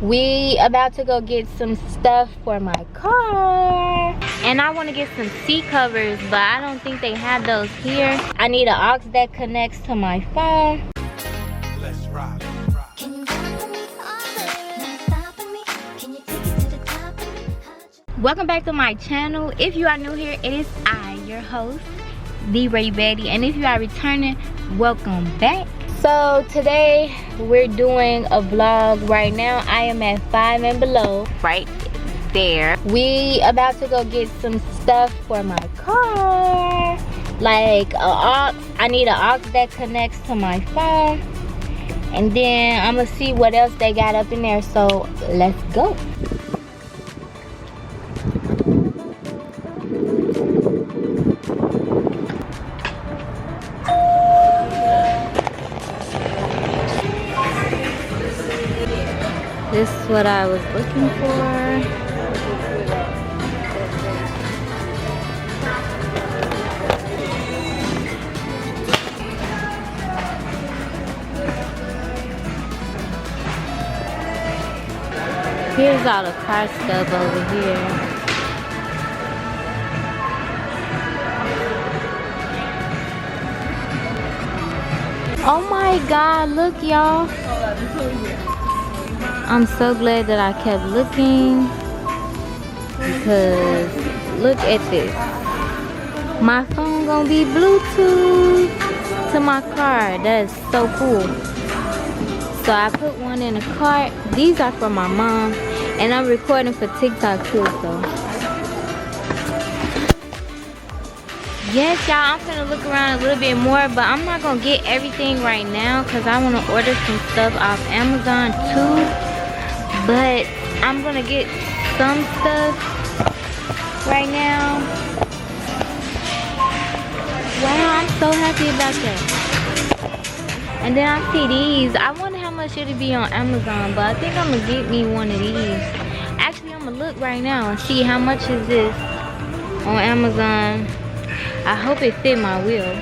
We about to go get some stuff for my car, and I want to get some seat covers, but I don't think they have those here. I need an aux that connects to my phone. Let's rock. Welcome back to my channel. If you are new here, it is I, your host, the RoyalBaddie, and if you are returning, welcome back. So today we're doing a vlog. Right now I am at 5 and Below, right there. We about to go get some stuff for my car, like a aux. I need an aux that connects to my phone, and then I'm gonna see what else they got up in there. So let's go. This is what I was looking for. Here's all the car stuff over here. Oh my God, look y'all. I'm so glad that I kept looking, because look at this. My phone gonna be Bluetooth to my car. That is so cool. So I put one in the cart. These are for my mom, and I'm recording for TikTok too, so. Yes, y'all, I'm gonna look around a little bit more, but I'm not gonna get everything right now because I wanna order some stuff off Amazon too. But I'm gonna get some stuff right now. Wow, I'm so happy about that. And then I see these. I wonder how much it'll be on Amazon, but I think I'm gonna get me one of these. Actually, I'm gonna look right now and see how much is this on Amazon. I hope it fit my wheel.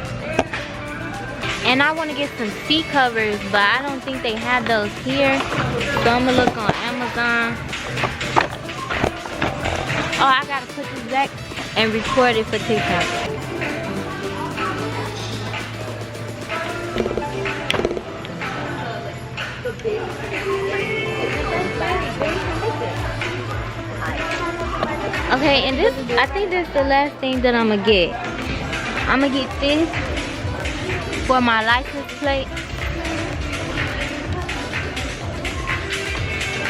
And I want to get some seat covers, but I don't think they have those here. So I'm gonna look on Amazon. Oh, I gotta put this back and record it for TikTok. Okay, and this, I think this is the last thing that I'm gonna get. I'm gonna get this for my license plate,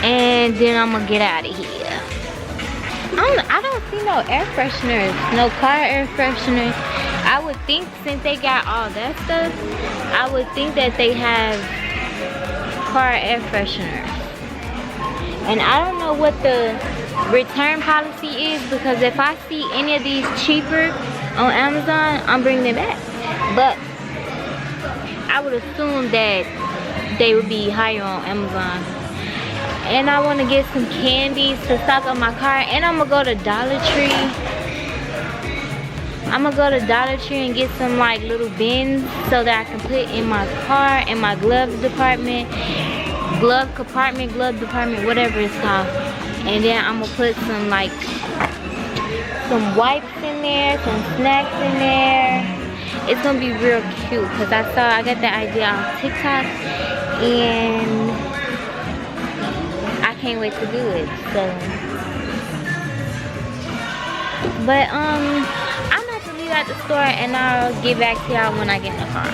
and then I'm gonna get out of here. I don't see no air fresheners, no car air freshener. I would think, since they got all that stuff, I would think that they have car air fresheners. And I don't know what the return policy is, because if I see any of these cheaper on Amazon, I'm bringing them back. But I would assume that they would be higher on Amazon. And I want to get some candies to stock up my car. And I'm going to go to Dollar Tree. I'm going to go to Dollar Tree and get some like little bins so that I can put in my car, in my glove department, whatever it's called. And then I'm going to put some like, some wipes in there, some snacks in there. It's gonna be real cute, because I got the idea on TikTok, and I can't wait to do it. So, but I'm not gonna leave at the store, and I'll get back to y'all when I get in the car.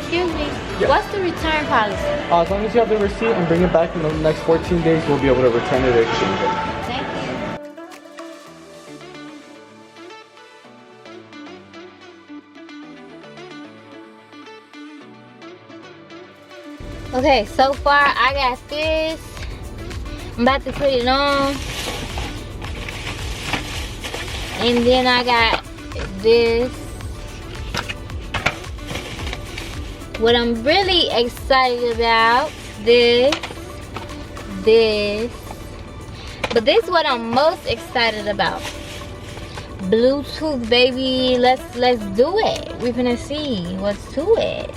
Excuse me, Yeah. What's the return policy? As long as you have the receipt and bring it back in the next 14 days, we'll be able to return it or exchange it. Thank you. Okay, so far I got this. I'm about to put it on. And then I got this. What I'm really excited about, this. But this is what I'm most excited about. Bluetooth, baby. Let's do it. We're gonna see what's to it.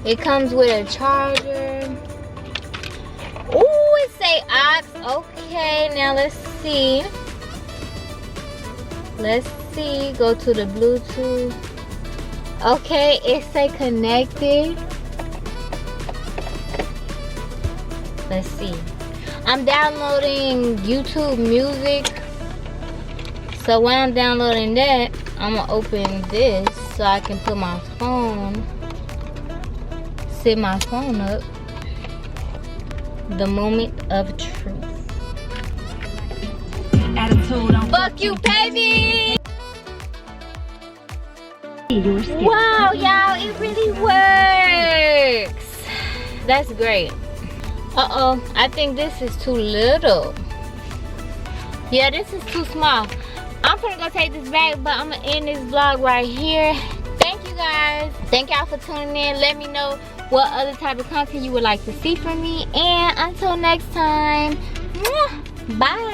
It comes with a charger. Ooh, it say aux. Okay, now let's see. Let's see. Go to the Bluetooth. Okay, it say connected. Let's see. I'm downloading YouTube Music. So when I'm downloading that, I'm gonna open this so I can put my phone, set my phone up. The moment of truth. Fuck you, baby! Wow, y'all, it really works. That's great. Uh-oh, I think this is too little. Yeah, this is too small. I'm gonna go take this back, but I'm gonna end this vlog right here. Thank you guys. Thank y'all for tuning in. Let me know what other type of content you would like to see from me. And until next time, bye.